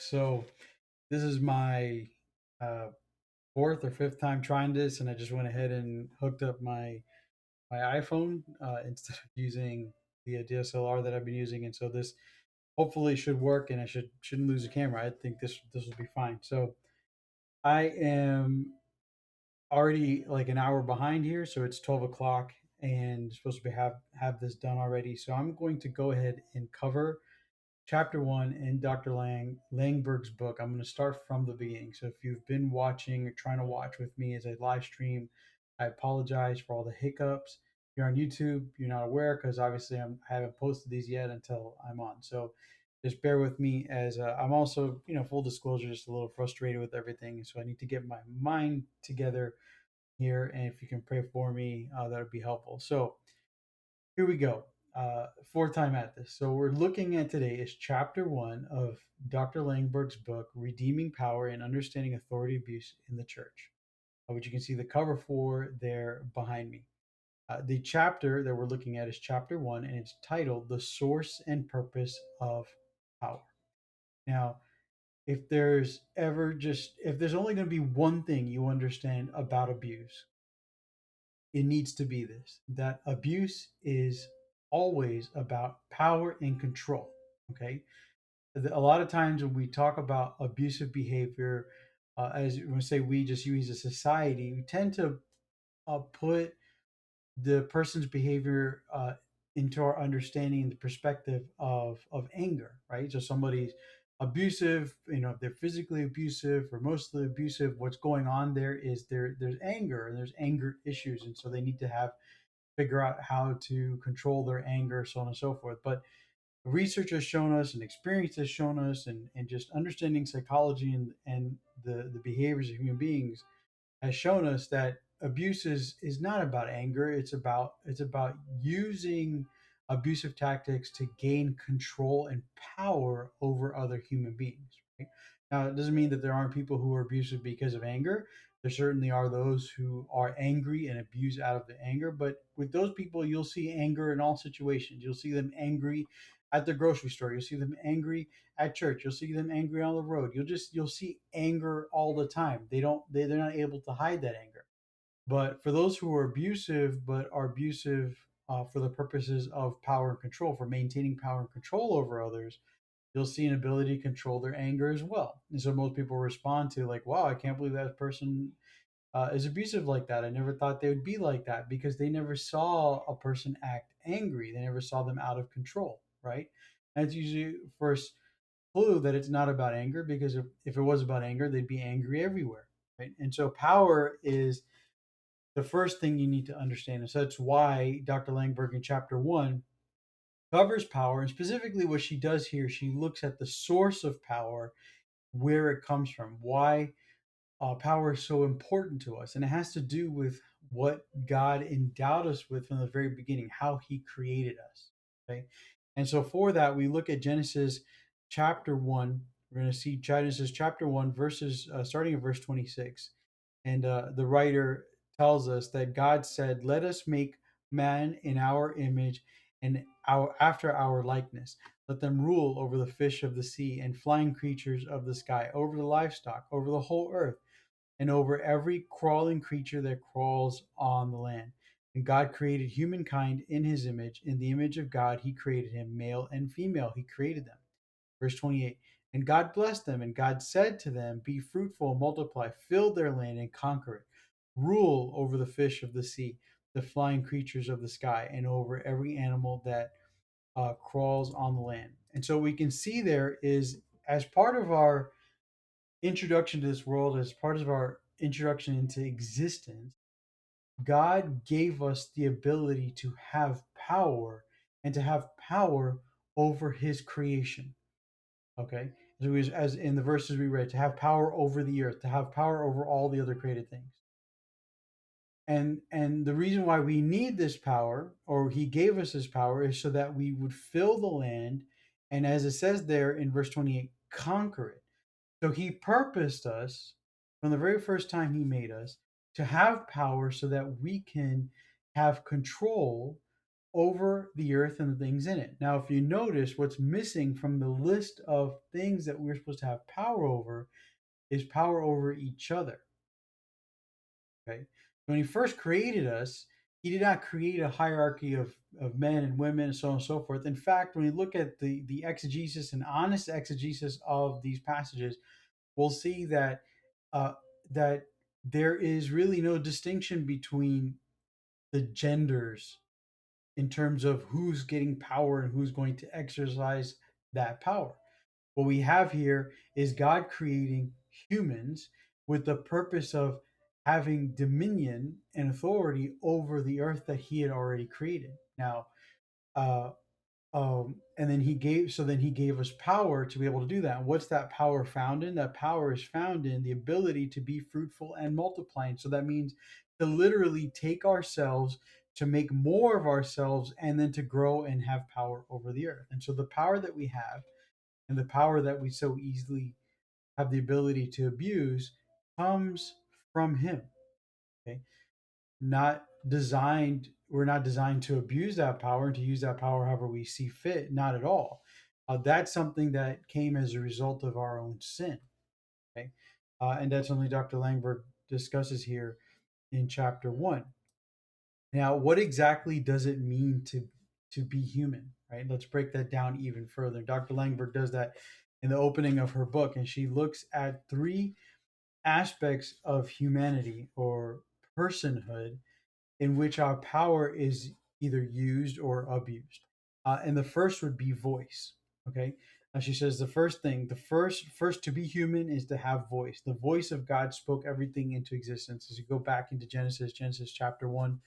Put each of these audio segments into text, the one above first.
So this is my uh, fourth or fifth time trying this, and I just went ahead and hooked up my iPhone instead of using the DSLR that I've been using, and so this hopefully should work, and I shouldn't lose the camera. I think this will be fine. So I am already like an hour behind here, so it's 12 o'clock, and supposed to have this done already. So I'm going to go ahead and cover chapter one in Dr. Langberg's book. I'm going to start from the beginning. So if you've been watching or trying to watch with me as a live stream, I apologize for all the hiccups. If you're on YouTube, you're not aware because obviously I haven't posted these yet until I'm on. So just bear with me as I'm also, full disclosure, just a little frustrated with everything. So I need to get my mind together here. And if you can pray for me, that would be helpful. So here we go. Fourth time at this. So we're looking at today is chapter one of Dr. Langberg's book, Redeeming Power and Understanding Authority Abuse in the Church, which you can see the cover for there behind me. The chapter that we're looking at is chapter one, and it's titled The Source and Purpose of Power. Now, if there's only going to be one thing you understand about abuse, it needs to be this that abuse is always about power and control. Okay. A lot of times when we talk about abusive behavior, as we say, we just use a society, we tend to put the person's behavior into our understanding and the perspective of anger, right? So somebody's abusive, if they're physically abusive or mostly abusive, what's going on there is there's anger and there's anger issues, and so they need to have figure out how to control their anger, so on and so forth. But research has shown us and experience has shown us and just understanding psychology and the behaviors of human beings has shown us that abuse is not about anger. It's about using abusive tactics to gain control and power over other human beings. Right? Now, it doesn't mean that there aren't people who are abusive because of anger. There certainly are those who are angry and abuse out of the anger. But with those people, you'll see anger in all situations. You'll see them angry at the grocery store. You'll see them angry at church. You'll see them angry on the road. You'll see anger all the time. They're not able to hide that anger. But for those who are abusive, but are abusive for the purposes of power and control, for maintaining power and control over others, you'll see an ability to control their anger as well. And so most people respond to like, "Wow, I can't believe that person is abusive like that. I never thought they would be like that," because they never saw a person act angry. They never saw them out of control, right? And it's usually first clue that it's not about anger because if it was about anger, they'd be angry everywhere, right? And so power is the first thing you need to understand. And so that's why Dr. Langberg in chapter one covers power. And specifically, what she does here, she looks at the source of power, where it comes from, why power is so important to us. And it has to do with what God endowed us with from the very beginning, how he created us. Okay. And so for that, we look at Genesis chapter 1. We're going to see Genesis chapter 1, verses starting at verse 26. And the writer tells us that God said, "Let us make man in our image and after our likeness. Let them rule over the fish of the sea and flying creatures of the sky, over the livestock, over the whole earth, and over every crawling creature that crawls on the land." And God created humankind in his image. In the image of God, he created him, male and female, he created them. Verse 28. And God blessed them, and God said to them, "Be fruitful, multiply, fill their land, and conquer it. Rule over the fish of the sea, the flying creatures of the sky, and over every animal that crawls on the land." And so we can see there is, as part of our introduction to this world, as part of our introduction into existence, God gave us the ability to have power and to have power over his creation. Okay. As in the verses we read, to have power over the earth, to have power over all the other created things. And the reason why we need this power, or he gave us this power, is so that we would fill the land, and as it says there in verse 28, conquer it. So he purposed us from the very first time he made us to have power so that we can have control over the earth and the things in it. Now, if you notice, what's missing from the list of things that we're supposed to have power over is power over each other. Okay. When he first created us, he did not create a hierarchy of men and women and so on and so forth. In fact, when we look at the exegesis and honest exegesis of these passages, we'll see that uh, that there is really no distinction between the genders in terms of who's getting power and who's going to exercise that power. What we have here is God creating humans with the purpose of having dominion and authority over the earth that he had already created. Now, uh, and then he gave us power to be able to do that. And what's that power found in? That power is found in the ability to be fruitful and multiplying. So that means to literally take ourselves, to make more of ourselves, and then to grow and have power over the earth. And so the power that we have and the power that we so easily have the ability to abuse comes from him. Okay. Not designed We're not designed to abuse that power and to use that power however we see fit, not at all. That's something that came as a result of our own sin. Okay. And that's something Dr. Langberg discusses here in chapter 1. Now, what exactly does it mean to be human, right? Let's break that down even further. Dr. Langberg does that in the opening of her book, and she looks at three aspects of humanity or personhood in which our power is either used or abused. And the first would be voice. Okay. She says the first thing, the first to be human is to have voice. The voice of God spoke everything into existence. As you go back into Genesis chapter 1,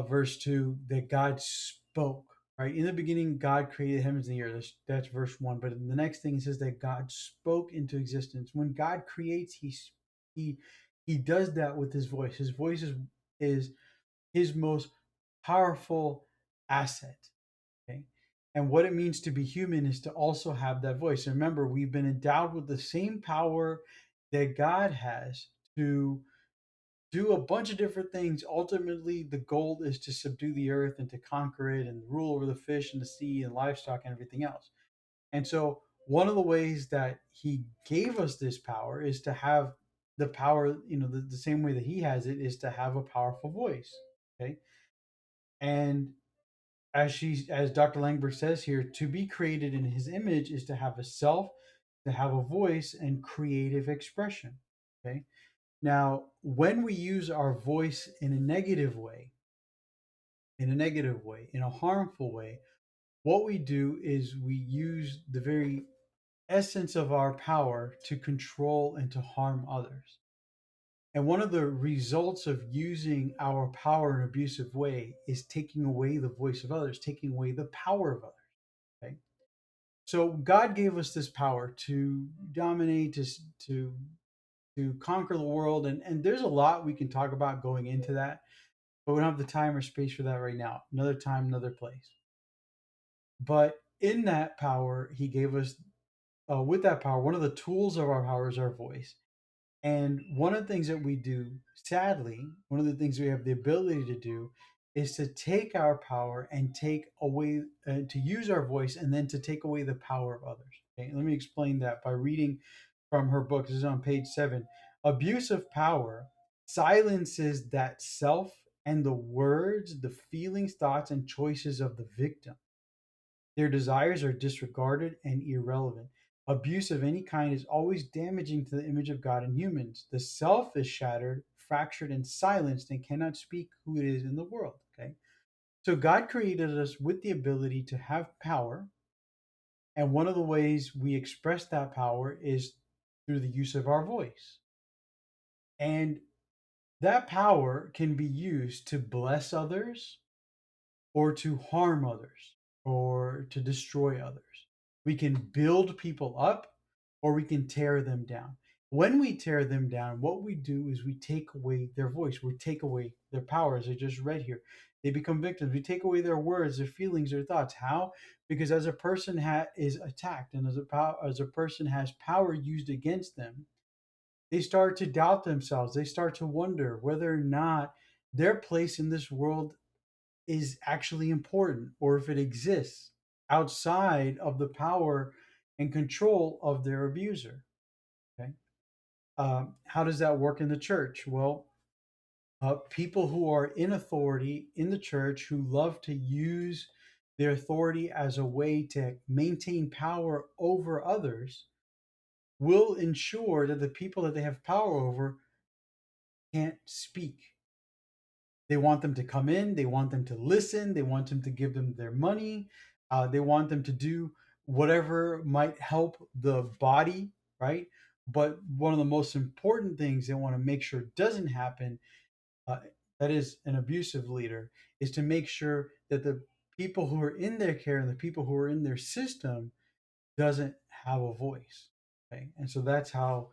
verse 2, that God spoke. Right in the beginning, God created heavens and the earth. That's verse 1. But in the next thing, it says that God spoke into existence. When God creates, he he does that with his voice. His voice is his most powerful asset. Okay. And what it means to be human is to also have that voice. And remember, we've been endowed with the same power that God has to do a bunch of different things. Ultimately, the goal is to subdue the earth and to conquer it and rule over the fish and the sea and livestock and everything else. And so, one of the ways that he gave us this power is to have the power, the same way that he has it is to have a powerful voice. Okay. And as Dr. Langberg says here, to be created in his image is to have a self, to have a voice and creative expression. Okay. Now, when we use our voice in a negative way, in a harmful way, what we do is we use the very essence of our power to control and to harm others. And one of the results of using our power in an abusive way is taking away the voice of others, taking away the power of others. Okay. So God gave us this power to dominate, to to conquer the world, and there's a lot we can talk about going into that, but we don't have the time or space for that right now. Another time, another place. But in that power, He gave us, with that power, one of the tools of our power is our voice. And one of the things that we do, sadly, one of the things we have the ability to do is to take our power and take away, to use our voice and then to take away the power of others. Okay, let me explain that by reading from her book. This is on page 7. Abuse of power silences that self and the words, the feelings, thoughts, and choices of the victim. Their desires are disregarded and irrelevant. Abuse of any kind is always damaging to the image of God in humans. The self is shattered, fractured, and silenced and cannot speak who it is in the world. Okay. So God created us with the ability to have power. And one of the ways we express that power is through the use of our voice. And that power can be used to bless others or to harm others or to destroy others. We can build people up or we can tear them down. When we tear them down, what we do is we take away their voice, we take away their power, as I just read here. They become victims. We take away their words, their feelings, their thoughts. How? Because as a person is attacked and as a person has power used against them, they start to doubt themselves. They start to wonder whether or not their place in this world is actually important or if it exists outside of the power and control of their abuser. Okay. How does that work in the church? Well, people who are in authority in the church who love to use their authority as a way to maintain power over others will ensure that the people that they have power over can't speak. They want them to come in, they want them to listen, they want them to give them their money, they want them to do whatever might help the body, right? But one of the most important things they want to make sure doesn't happen, uh, that is an abusive leader, is to make sure that the people who are in their care and the people who are in their system doesn't have a voice. Okay, and so that's how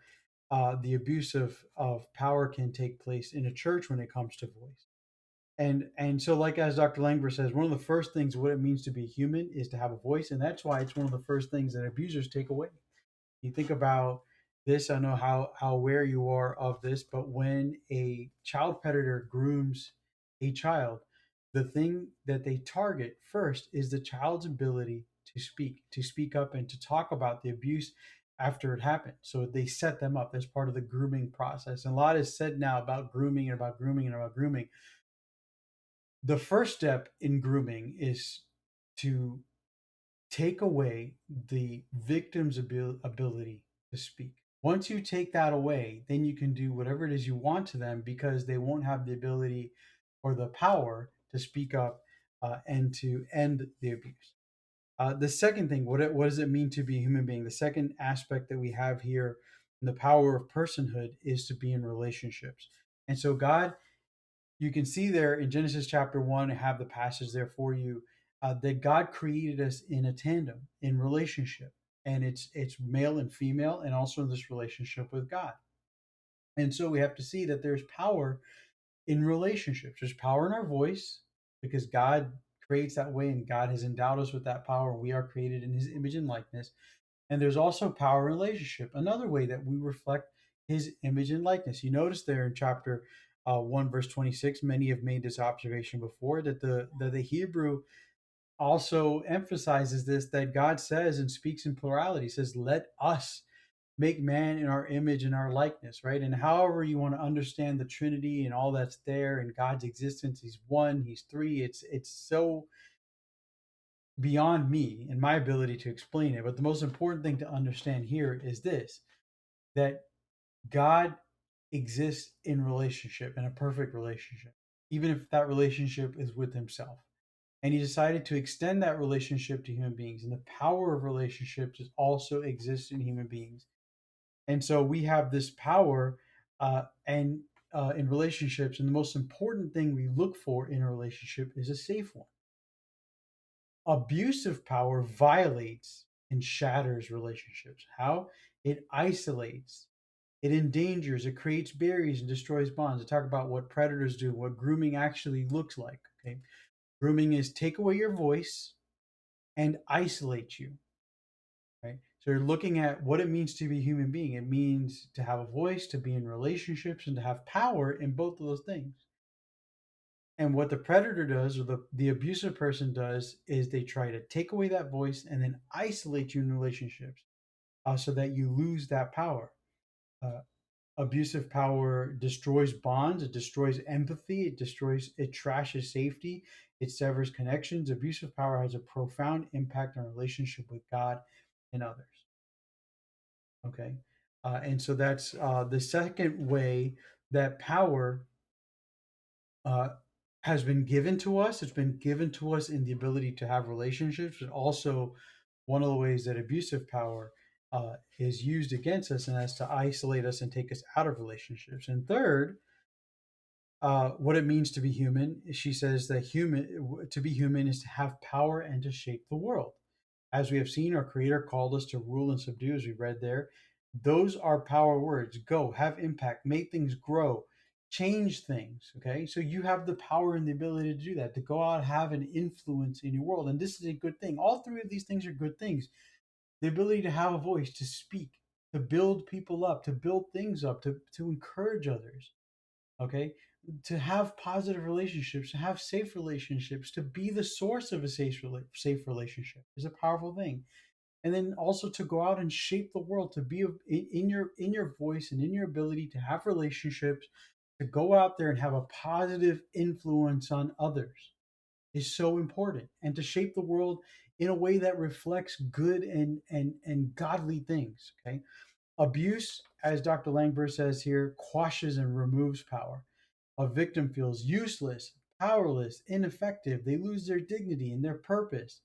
the abuse of power can take place in a church when it comes to voice. And so, like as Dr. Langber says, one of the first things what it means to be human is to have a voice, and that's why it's one of the first things that abusers take away. You think about this, I know how aware you are of this, but when a child predator grooms a child, the thing that they target first is the child's ability to speak up and to talk about the abuse after it happened. So they set them up as part of the grooming process. And a lot is said now about grooming and about grooming and about grooming. The first step in grooming is to take away the victim's ability to speak. Once you take that away, then you can do whatever it is you want to them because they won't have the ability or the power to speak up and to end the abuse. The second thing, what does it mean to be a human being? The second aspect that we have here in the power of personhood is to be in relationships. And so God, you can see there in Genesis chapter 1, I have the passage there for you, that God created us in a tandem, in relationship. And it's male and female, and also in this relationship with God. And so we have to see that there's power in relationships. There's power in our voice because God creates that way, and God has endowed us with that power. We are created in his image and likeness. And there's also power in relationship, another way that we reflect his image and likeness. You notice there in chapter 1, verse 26, many have made this observation before that the Hebrew also emphasizes this, that God says and speaks in plurality. He says, let us make man in our image and our likeness, right? And however you want to understand the Trinity and all that's there in God's existence, he's one, he's three. It's so beyond me and my ability to explain it. But the most important thing to understand here is this, that God exists in relationship, in a perfect relationship, even if that relationship is with himself. And he decided to extend that relationship to human beings. And the power of relationships is also exists in human beings. And so we have this power and in relationships. And the most important thing we look for in a relationship is a safe one. Abusive power violates and shatters relationships. How? It isolates, it endangers, it creates barriers and destroys bonds. I talk about what predators do, what grooming actually looks like. Okay. Grooming is take away your voice and isolate you. Right. So you're looking at what it means to be a human being. It means to have a voice, to be in relationships, and to have power in both of those things. And what the predator does, or the abusive person does, is they try to take away that voice and then isolate you in relationships so that you lose that power. Uh, Abusive power destroys bonds, it destroys empathy, it trashes safety, it severs connections. Abusive power has a profound impact on relationship with God and others. Okay. And so that's the second way that power uh, has been given to us. It's been given to us in the ability to have relationships, but also one of the ways that abusive power is used against us, and that's to isolate us and take us out of relationships. And third, what it means to be human, she says that human to be human is to have power and to shape the world. As we have seen, our Creator called us to rule and subdue, as we read there. Those are power words. Go, have impact, make things grow, change things. Okay, so you have the power and the ability to do that, to go out, have an influence in your world, and this is a good thing. All three of these things are good things. The ability to have a voice, to speak, to build people up, to build things up, to encourage others. Okay, to have positive relationships, to have safe relationships, to be the source of a safe relationship is a powerful thing. And then also to go out and shape the world, to be in your voice and in your ability to have relationships, to go out there and have a positive influence on others is so important, and to shape the world in a way that reflects good and godly things. Okay, abuse, as Dr. Langberg says here, quashes and removes power. A victim feels useless, powerless, ineffective. They lose their dignity and their purpose.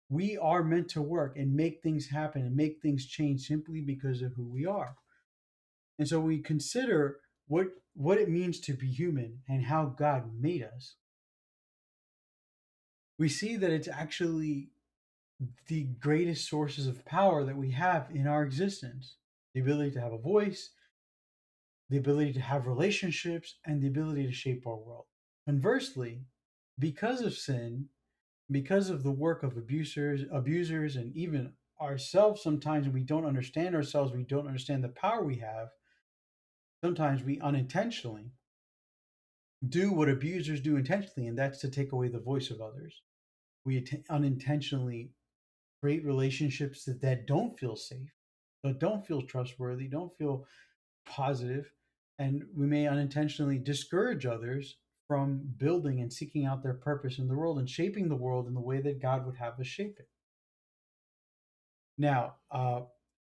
We are meant to work and make things happen and make things change simply because of who we are. And so we consider what it means to be human and how God made us. We see that it's actually the greatest sources of power that we have in our existence: the ability to have a voice, the ability to have relationships, and the ability to shape our world. Conversely, because of sin, because of the work of abusers, and even ourselves, sometimes we don't understand ourselves, we don't understand the power we have. Sometimes we unintentionally do what abusers do intentionally, and that's to take away the voice of others. We unintentionally create relationships that don't feel safe, that don't feel trustworthy, don't feel positive, and we may unintentionally discourage others from building and seeking out their purpose in the world and shaping the world in the way that God would have us shape it. Now,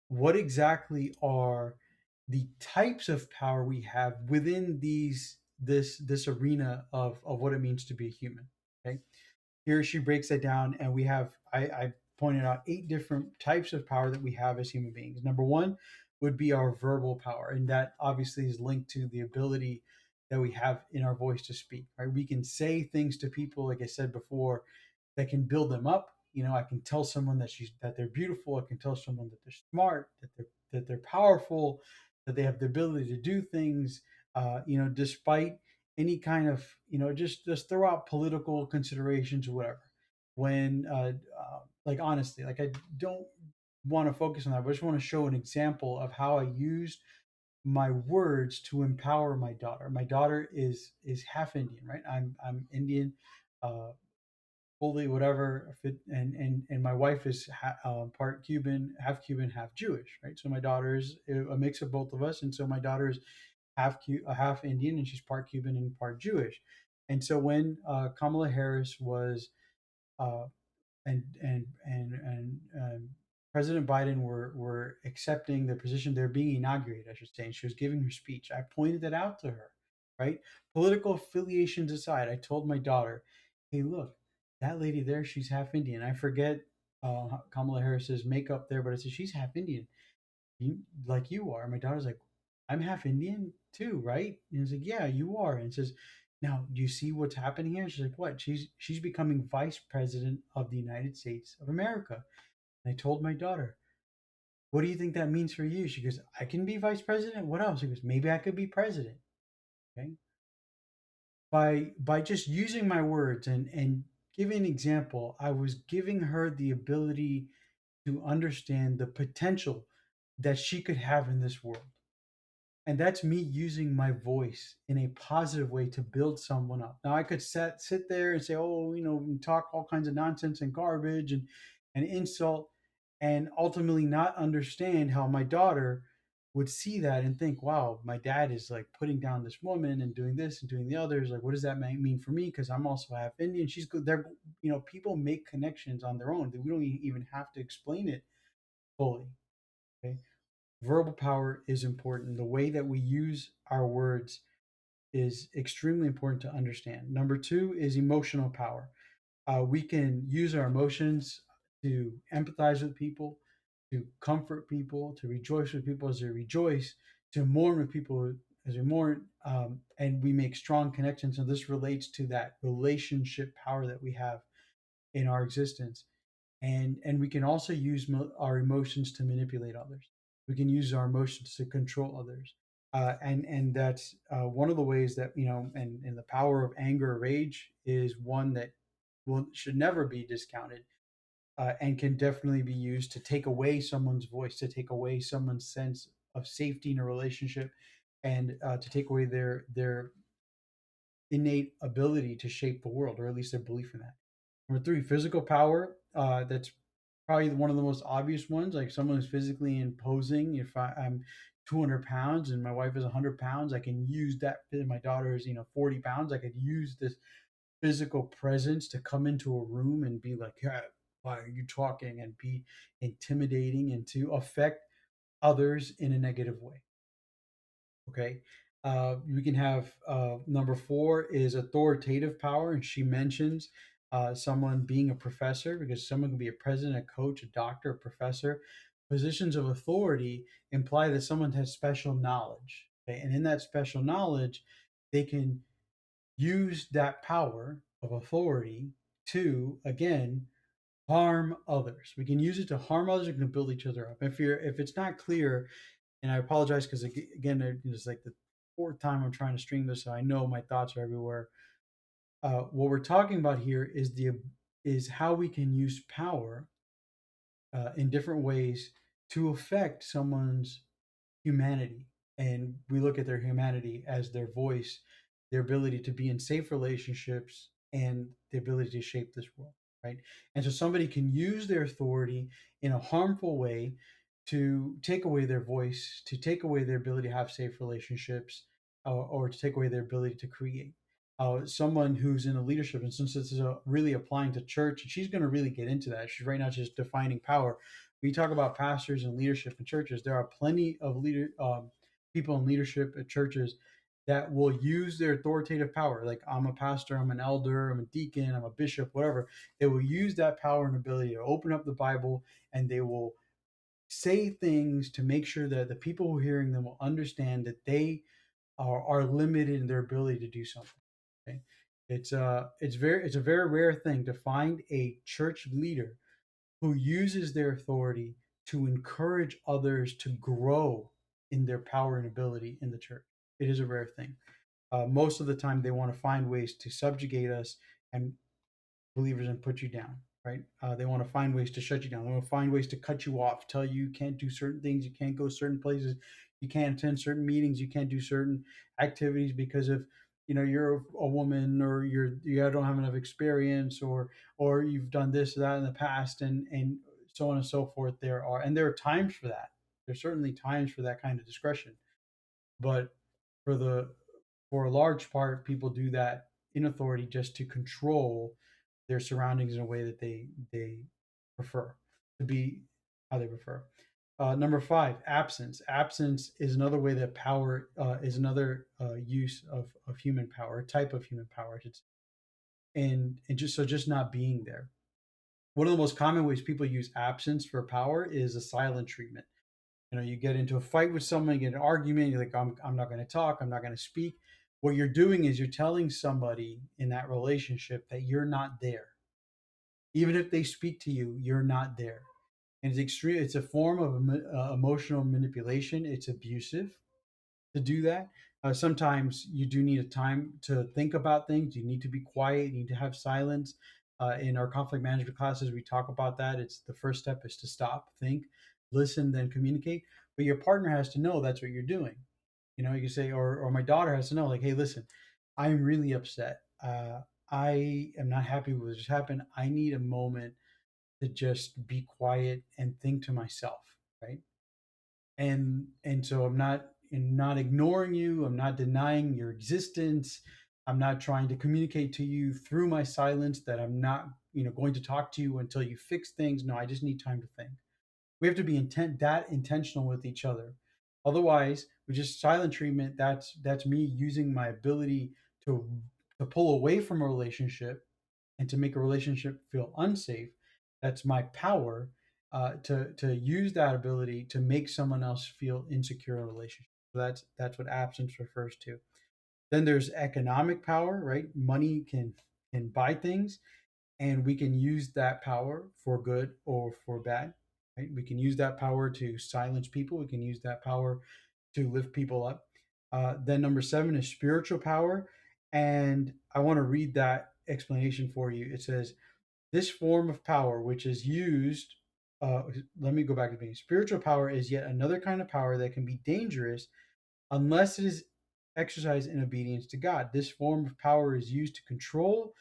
what exactly are the types of power we have within this arena of what it means to be a human? Okay, here she breaks that down, and we have I pointed out 8 different types of power that we have as human beings. Number one would be our verbal power, and that obviously is linked to the ability that we have in our voice to speak. Right, we can say things to people, like I said before, that can build them up. You know, I can tell someone that they're beautiful. I can tell someone that they're smart, that they're powerful, that they have the ability to do things. Despite any kind of, just throw out political considerations or whatever. When like, honestly, like, I don't want to focus on that, but I just want to show an example of how I used my words to empower my daughter. My daughter is half Indian, right? I'm Indian, uh, fully whatever. And my wife is part Cuban, half Jewish, right? So my daughter is a mix of both of us, and so my daughter is half Indian, and she's part Cuban and part Jewish. And so when Kamala Harris was uh, and President Biden were accepting the position, they're being inaugurated, I should say, and she was giving her speech, I pointed that out to her, right? Political affiliations aside, I told my daughter, hey, look, that lady there, she's half Indian. I forget Kamala Harris's makeup there, but I said, she's half Indian, like you are. My daughter's like, I'm half Indian too, right? And he's like, yeah, you are. And says, now, do you see what's happening here? She's like, what? She's becoming vice president of the United States of America. And I told my daughter, what do you think that means for you? She goes, I can be vice president. What else? She goes, maybe I could be president. Okay. By just using my words and giving an example, I was giving her the ability to understand the potential that she could have in this world. And that's me using my voice in a positive way to build someone up. Now I could sit there and say, oh, and talk all kinds of nonsense and garbage and insult, and ultimately not understand how my daughter would see that and think, wow, my dad is like putting down this woman and doing this and doing the others. Like, what does that mean for me? Because I'm also half Indian. She's good. They're, people make connections on their own. We don't even have to explain it fully. Okay. Verbal power is important. The way that we use our words is extremely important to understand. Number two is emotional power. We can use our emotions to empathize with people, to comfort people, to rejoice with people as they rejoice, to mourn with people as we mourn, and we make strong connections. And this relates to that relationship power that we have in our existence. And we can also use our emotions to manipulate others. We can use our emotions to control others, and that's one of the ways that, and the power of anger or rage is one that should never be discounted, and can definitely be used to take away someone's voice, to take away someone's sense of safety in a relationship, and to take away their innate ability to shape the world, or at least their belief in that. Number three, physical power. That's probably one of the most obvious ones. Like someone who's physically imposing. If I'm 200 pounds and my wife is 100 pounds, I can use that. My daughter is 40 pounds. I could use this physical presence to come into a room and be like, "Yeah, why are you talking?" and be intimidating and to affect others in a negative way. Okay. We can have number four is authoritative power, and she mentions someone being a professor, because someone can be a president, a coach, a doctor, a professor. Positions of authority imply that someone has special knowledge. Okay? And in that special knowledge, they can use that power of authority to, again, harm others. We can use it to harm others. We can build each other up. If it's not clear, and I apologize because again, it's like the fourth time I'm trying to stream this, so I know my thoughts are everywhere. What we're talking about here is how we can use power in different ways to affect someone's humanity, and we look at their humanity as their voice, their ability to be in safe relationships, and the ability to shape this world, right? And so somebody can use their authority in a harmful way to take away their voice, to take away their ability to have safe relationships, or to take away their ability to create. Someone who's in a leadership, and since this is really applying to church, and she's going to really get into that. She's right now just defining power. We talk about pastors and leadership in churches. There are plenty of people in leadership at churches that will use their authoritative power. Like, I'm a pastor, I'm an elder, I'm a deacon, I'm a bishop, whatever. They will use that power and ability to open up the Bible, and they will say things to make sure that the people who are hearing them will understand that they are limited in their ability to do something. Okay? It's a very rare thing to find a church leader who uses their authority to encourage others to grow in their power and ability in the church. It is a rare thing. Most of the time, they want to find ways to subjugate us and believers and put you down, right? They want to find ways to shut you down. They want to find ways to cut you off, tell you can't do certain things, you can't go certain places, you can't attend certain meetings, you can't do certain activities because of you're a woman, or you don't have enough experience, or you've done this or that in the past, and so on and so forth. There are times for that. There's certainly times for that kind of discretion, but for the for a large part, people do that in authority just to control their surroundings in a way that they prefer to be how they prefer. Number five, absence. Absence is another way that power is another use of human power, a type of human power. And just not being there. One of the most common ways people use absence for power is a silent treatment. You get into a fight with someone, you get an argument, you're like, I'm not going to talk, I'm not going to speak. What you're doing is you're telling somebody in that relationship that you're not there. Even if they speak to you, you're not there. And it's a form of emotional manipulation. It's abusive to do that. Sometimes you do need a time to think about things. You need to be quiet. You need to have silence. In our conflict management classes, we talk about that. It's the first step is to stop, think, listen, then communicate. But your partner has to know that's what you're doing. You can say, or my daughter has to know, like, hey, listen, I'm really upset. I am not happy with what just happened. I need a moment to just be quiet and think to myself, right? And so I'm not ignoring you, I'm not denying your existence, I'm not trying to communicate to you through my silence that I'm not going to talk to you until you fix things. No, I just need time to think. We have to be intentional with each other. Otherwise, with just silent treatment, that's me using my ability to to pull away from a relationship and to make a relationship feel unsafe. That's my power, to use that ability to make someone else feel insecure in a relationship. So that's what absence refers to. Then there's economic power, right? Money can buy things, and we can use that power for good or for bad. Right? We can use that power to silence people. We can use that power to lift people up. Then number seven is spiritual power, and I want to read that explanation for you. It says, this form of power, which is used, let me go back to being spiritual power, is yet another kind of power that can be dangerous unless it is exercised in obedience to God. This form of power is used to control,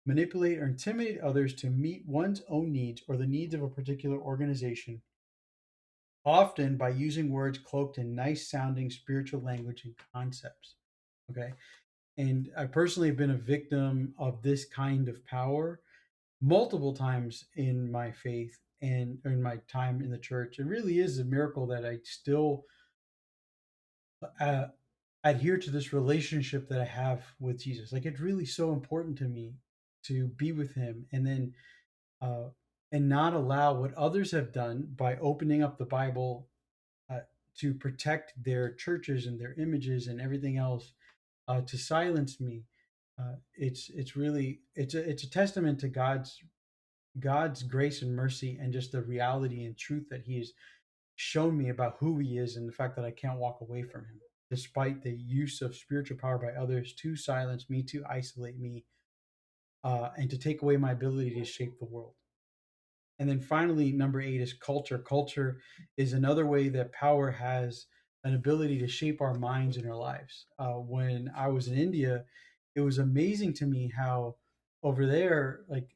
manipulate, or intimidate others to meet one's own needs or the needs of a particular organization, often by using words cloaked in nice sounding spiritual language and concepts. Okay. And I personally have been a victim of this kind of power multiple times in my faith and in my time in the church. It really is a miracle that I still uh, adhere to this relationship that I have with Jesus. Like it's really so important to me to be with Him, uh, and not allow what others have done by opening up the Bible uh, to protect their churches and their images and everything else, to silence me. It's really it's a testament to God's grace and mercy and just the reality and truth that He has shown me about who He is and the fact that I can't walk away from Him, despite the use of spiritual power by others to silence me, to isolate me, and to take away my ability to shape the world. And then finally, number 8 is culture. Culture is another way that power has an ability to shape our minds and our lives. When I was in India, it was amazing to me how over there, like,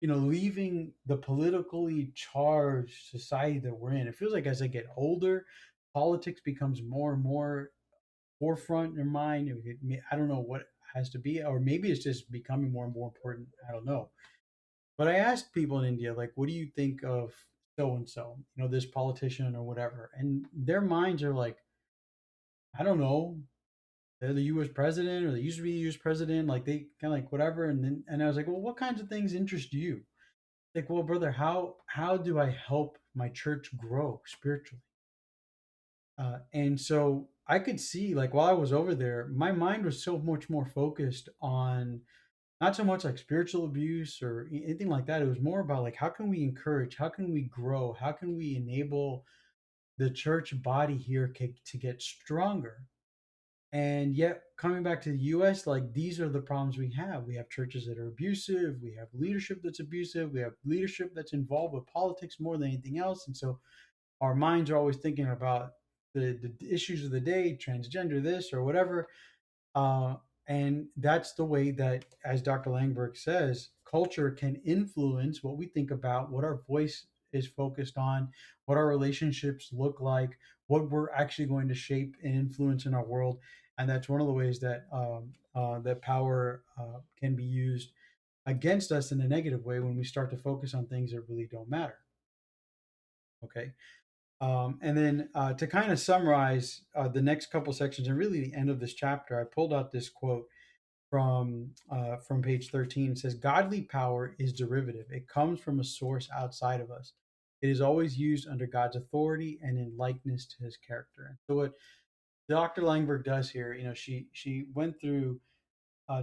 leaving the politically charged society that we're in, it feels like as I get older, politics becomes more and more forefront in your mind. I don't know what it has to be, or maybe it's just becoming more and more important. I don't know. But I asked people in India, like, what do you think of so and so, this politician or whatever? And their minds are like, I don't know, they're the US president or they used to be the US president, like they kind of like whatever. And I was like, well, what kinds of things interest you? Like, well, brother, how do I help my church grow spiritually? And so I could see, like, while I was over there, my mind was so much more focused on not so much like spiritual abuse or anything like that. It was more about like, how can we encourage? How can we grow? How can we enable the church body here to get stronger? And yet, coming back to the US, like these are the problems we have. We have churches that are abusive. We have leadership that's abusive. We have leadership that's involved with politics more than anything else. And so our minds are always thinking about the issues of the day, transgender, this or whatever. Uh, and that's the way that, as Dr. Langberg says, culture can influence what we think about, what our voice is focused on, what our relationships look like, what we're actually going to shape and influence in our world. And that's one of the ways that that power can be used against us in a negative way when we start to focus on things that really don't matter. Okay. And then to kind of summarize the next couple sections and really the end of this chapter, I pulled out this quote from page 13. It says, "Godly power is derivative. It comes from a source outside of us. It is always used under God's authority and in likeness to His character." And so what Dr. Langberg does here, she went through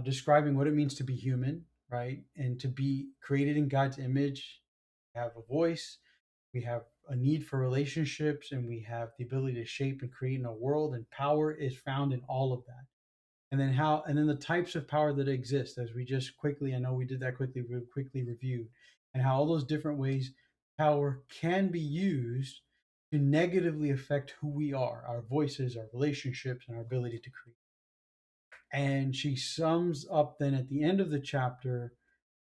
describing what it means to be human, right, and to be created in God's image, have a voice, we have a need for relationships, and we have the ability to shape and create in a world, and power is found in all of that. And then the types of power that exist, as we just quickly, I know we did that quickly reviewed, and how all those different ways power can be used to negatively affect who we are, our voices, our relationships, and our ability to create. And she sums up then at the end of the chapter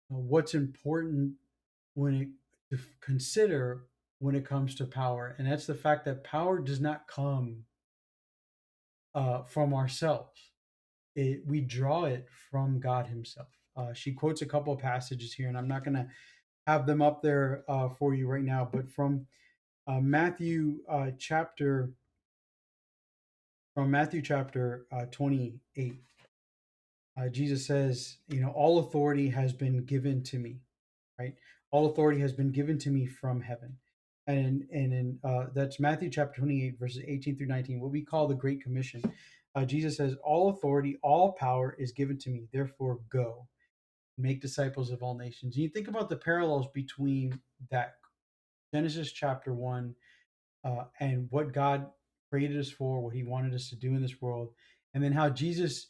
what's important when it to consider when it comes to power, and that's the fact that power does not come from ourselves. We draw it from God Himself. She quotes a couple of passages here, and I'm not going to have them up there for you right now, but Matthew chapter Matthew chapter 28. Jesus says, all authority has been given to me, right? All authority has been given to me from heaven. And in that's Matthew chapter 28, verses 18 through 19, what we call the Great Commission. Jesus says, all authority, all power is given to me. Therefore, go, make disciples of all nations. And you think about the parallels between that Genesis chapter 1 and what God created us for, what He wanted us to do in this world, and then how Jesus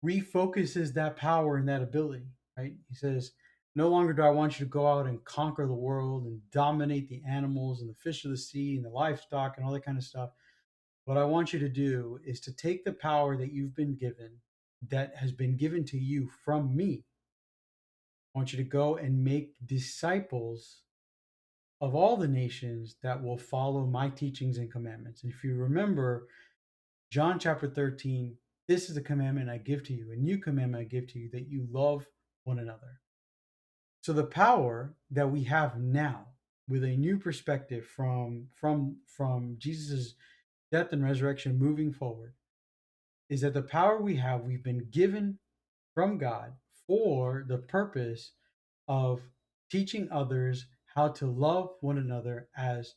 refocuses that power and that ability, right? He says, no longer do I want you to go out and conquer the world and dominate the animals and the fish of the sea and the livestock and all that kind of stuff. What I want you to do is to take the power that you've been given, that has been given to you from me. I want you to go and make disciples of all the nations that will follow my teachings and commandments. And if you remember, John chapter 13, this is the commandment I give to you, a new commandment I give to you, that you love one another. So the power that we have now, with a new perspective from Jesus' death and resurrection moving forward, is that the power we have, we've been given from God for the purpose of teaching others how to love one another as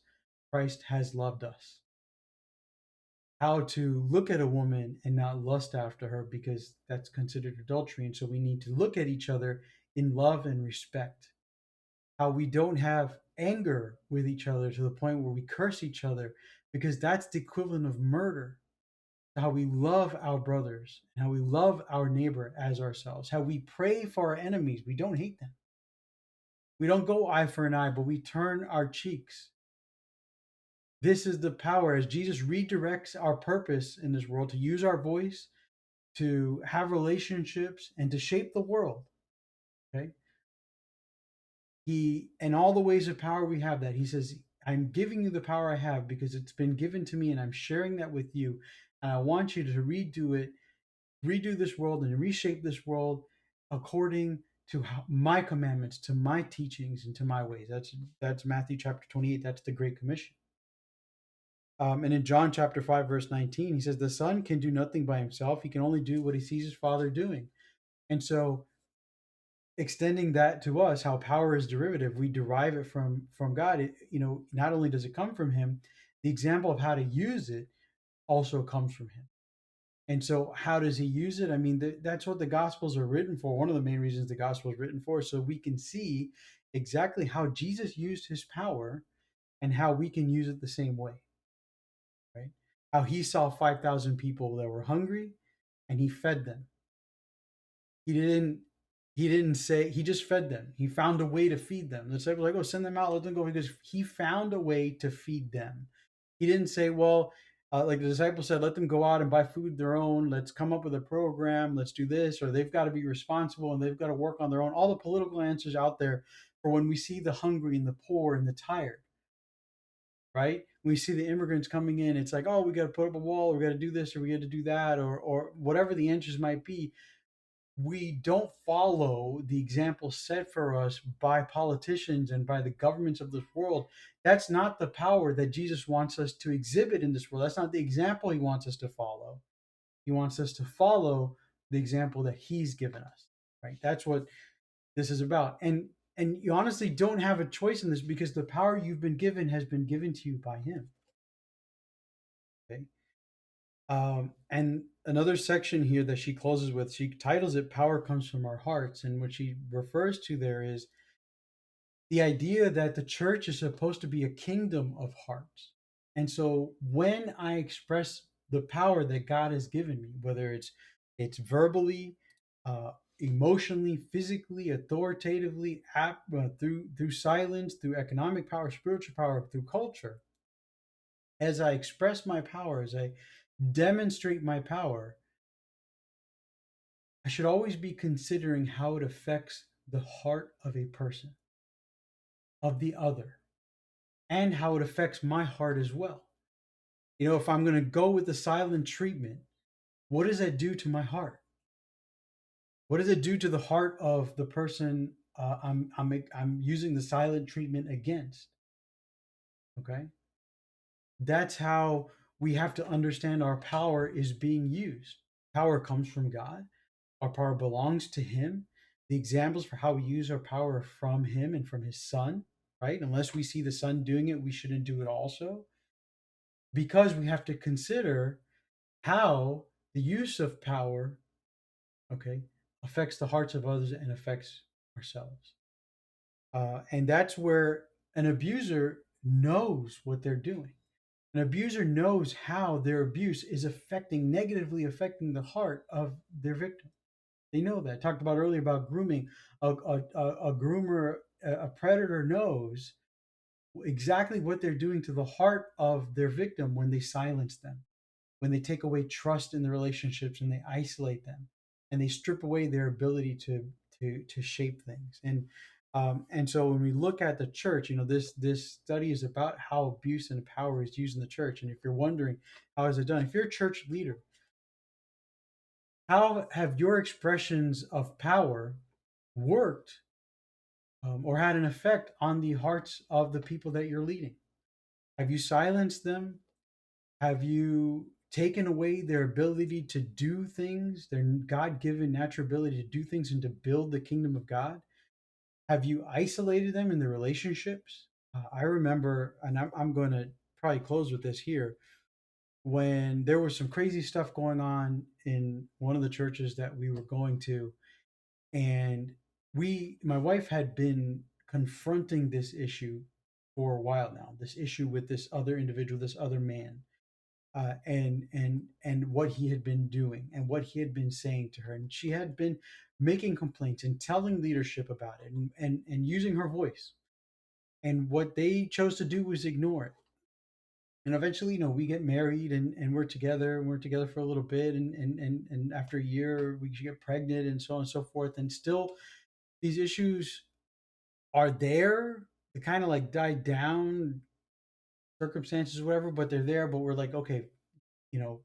Christ has loved us. How to look at a woman and not lust after her, because that's considered adultery. And so we need to look at each other in love and respect. How we don't have anger with each other to the point where we curse each other, because that's the equivalent of murder. How we love our brothers and how we love our neighbor as ourselves. How we pray for our enemies. We don't hate them. We don't go eye for an eye, but we turn our cheeks. This is the power as Jesus redirects our purpose in this world, to use our voice, to have relationships, and to shape the world. Okay. He, in all the ways of power we have that, he says, I'm giving you the power I have because it's been given to me and I'm sharing that with you. And I want you to redo this world and reshape this world according to my commandments, to my teachings, and to my ways. That's Matthew chapter 28. That's the Great Commission. And in John chapter 5, verse 19, he says, the Son can do nothing by himself. He can only do what he sees his Father doing. And so, extending that to us, how power is derivative, we derive it from God. Not only does it come from him, the example of how to use it also comes from him. And so, how does he use it? I mean, that's what the Gospels are written for. One of the main reasons the Gospel is written for, so we can see exactly how Jesus used his power and how we can use it the same way, right? How he saw 5,000 people that were hungry and he fed them. He didn't say, he just fed them. He found a way to feed them. The disciples were like, oh, send them out, let them go, because he found a way to feed them. He didn't say, well, like the disciples said, let them go out and buy food their own. Let's come up with a program. Let's do this, or they've got to be responsible and they've got to work on their own. All the political answers out there for when we see the hungry and the poor and the tired, right? When we see the immigrants coming in, it's like, oh, we got to put up a wall, or we got to do this, or we got to do that, or whatever the answers might be. We don't follow the example set for us by politicians and by the governments of this world. That's not the power that Jesus wants us to exhibit in this world. That's not the example he wants us to follow. He wants us to follow the example that he's given us, right? That's what this is about. And you honestly don't have a choice in this, because the power you've been given has been given to you by him. Okay. And another section here that she closes with, she titles it Power Comes from Our Hearts. And what she refers to there is the idea that the church is supposed to be a kingdom of hearts. And so when I express the power that God has given me, whether it's verbally, emotionally, physically, authoritatively, through silence, through economic power, spiritual power, through culture, as I express my power, as I demonstrate my power, I should always be considering how it affects the heart of a person, of the other, and how it affects my heart as well. If I'm going to go with the silent treatment, what does that do to my heart? What does it do to the heart of the person I'm using the silent treatment against? Okay, that's how we have to understand our power is being used. Power comes from God. Our power belongs to him. The examples for how we use our power are from him and from his son, right? Unless we see the son doing it, we shouldn't do it also. Because we have to consider how the use of power, okay, affects the hearts of others and affects ourselves. And that's where an abuser knows what they're doing. An abuser knows how their abuse is negatively affecting the heart of their victim. They know that. I talked about earlier about grooming. A groomer, a predator knows exactly what they're doing to the heart of their victim when they silence them. when they take away trust in the relationships and they isolate them and they strip away their ability to shape things. And so when we look at the church, this study is about how abuse and power is used in the church. And if you're wondering how is it done, if you're a church leader, how have your expressions of power worked, or had an effect on the hearts of the people that you're leading? Have you silenced them? Have you taken away their ability to do things, their God given natural ability to do things and to build the kingdom of God? Have you isolated them in the relationships? I remember, and I'm going to probably close with this here, when there was some crazy stuff going on in one of the churches that we were going to. And my wife had been confronting this issue for a while now, this issue with this other individual, this other man, and what he had been doing and what he had been saying to her. And she had been making complaints and telling leadership about it, and using her voice. And what they chose to do was ignore it. And eventually, we get married, and we're together for a little bit, and after a year we get pregnant, and so on and so forth. And still these issues are there. They kind of like died down, circumstances, whatever, but they're there. But we're like, okay, you know,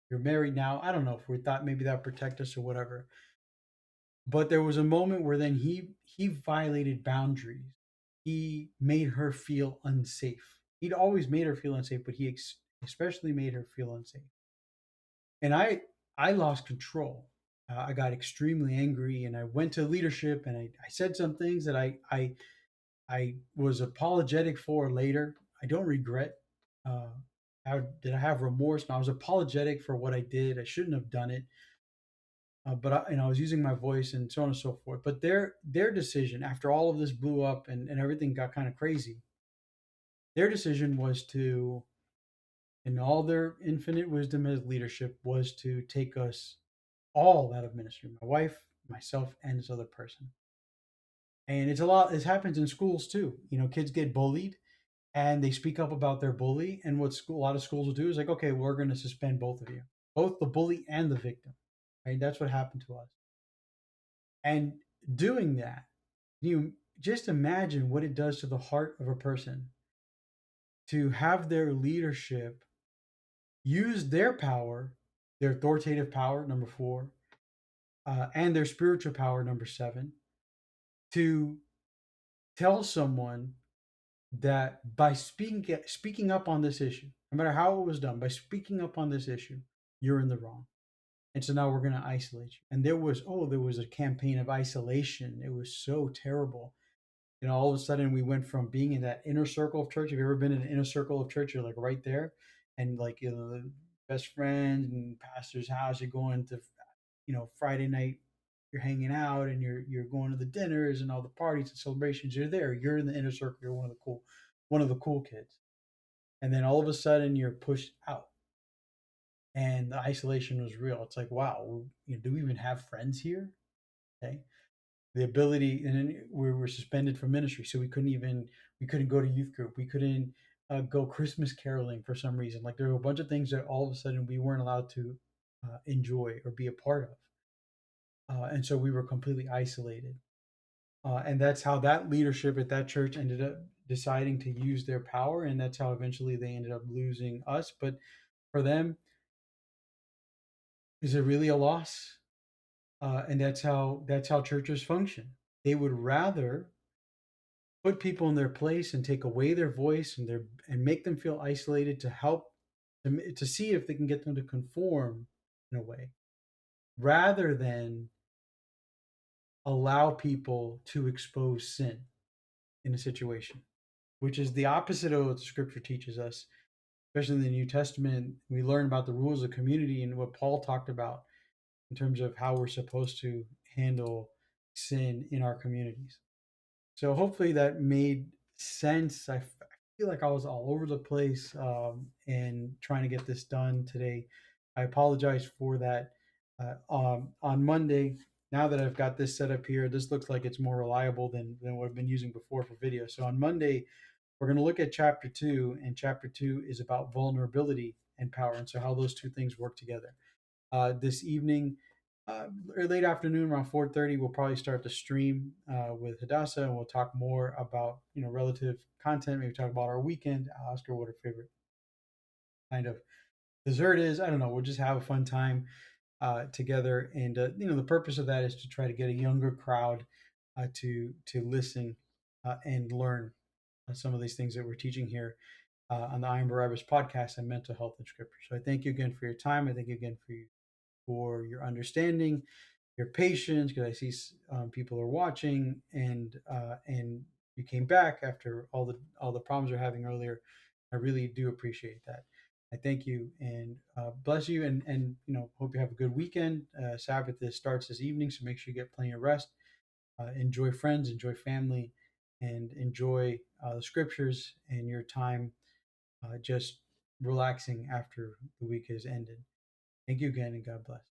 you're married now. I don't know if we thought maybe that would protect us or whatever. But there was a moment where then he violated boundaries. He made her feel unsafe. He'd always made her feel unsafe, but he especially made her feel unsafe. And I lost control. I got extremely angry, and I went to leadership, and I said some things that I was apologetic for later. I don't regret. Uh, did I have remorse? No, I was apologetic for what I did. I shouldn't have done it. But I was using my voice and so on and so forth. But their decision, after all of this blew up, and everything got kind of crazy, their decision was to, in all their infinite wisdom as leadership, was to take us all out of ministry. My wife, myself, and this other person. And it's a lot. This happens in schools too. Kids get bullied, and they speak up about their bully. And what a lot of schools will do is like, okay, we're going to suspend both of you, both the bully and the victim. Right? That's what happened to us. And doing that, you just imagine what it does to the heart of a person to have their leadership use their power, their authoritative power, number four, and their spiritual power, number seven, to tell someone that by speaking up on this issue, no matter how it was done, by speaking up on this issue, you're in the wrong. And so now we're going to isolate you. And there was a campaign of isolation. It was so terrible. All of a sudden we went from being in that inner circle of church. Have you ever been in an inner circle of church? You're like right there, and like the best friends and pastor's house. You're going to, Friday night. You're hanging out, and you're going to the dinners and all the parties and celebrations. You're there. You're in the inner circle. You're one of the cool kids. And then all of a sudden you're pushed out, and the isolation was real. It's like, wow, do we even have friends here? Okay, the ability, and then we were suspended from ministry, so we couldn't go to youth group, we couldn't go Christmas caroling for some reason. Like there were a bunch of things that all of a sudden we weren't allowed to enjoy or be a part of, and so we were completely isolated. And that's how that leadership at that church ended up deciding to use their power, and that's how eventually they ended up losing us. But for them, is it really a loss? And that's how churches function. They would rather put people in their place and take away their voice and make them feel isolated, to help to see if they can get them to conform in a way, rather than allow people to expose sin in a situation, which is the opposite of what the scripture teaches us. Especially in the New Testament, we learn about the rules of community and what Paul talked about in terms of how we're supposed to handle sin in our communities. So hopefully that made sense. I feel like I was all over the place, and trying to get this done today. I apologize for that. On Monday, now that I've got this set up here, this looks like it's more reliable than what I've been using before for video. So on Monday, we're going to look at chapter 2, and chapter 2 is about vulnerability and power, and so how those two things work together. This evening, or late afternoon, around 4:30, we'll probably start the stream with Hadassah, and we'll talk more about relative content. Maybe talk about our weekend. I'll ask her what her favorite kind of dessert is. I don't know. We'll just have a fun time together, and the purpose of that is to try to get a younger crowd to listen and learn some of these things that we're teaching here on the I Am Barabbas podcast and mental health and scripture. So I thank you again for your time. I thank you again for your understanding, your patience, because I see people are watching, and you came back after all the problems we're having earlier. I really do appreciate that. I thank you and bless you, and hope you have a good weekend. Sabbath starts this evening, so make sure you get plenty of rest. Enjoy friends, enjoy family, and enjoy the scriptures and your time just relaxing after the week has ended. Thank you again, and God bless.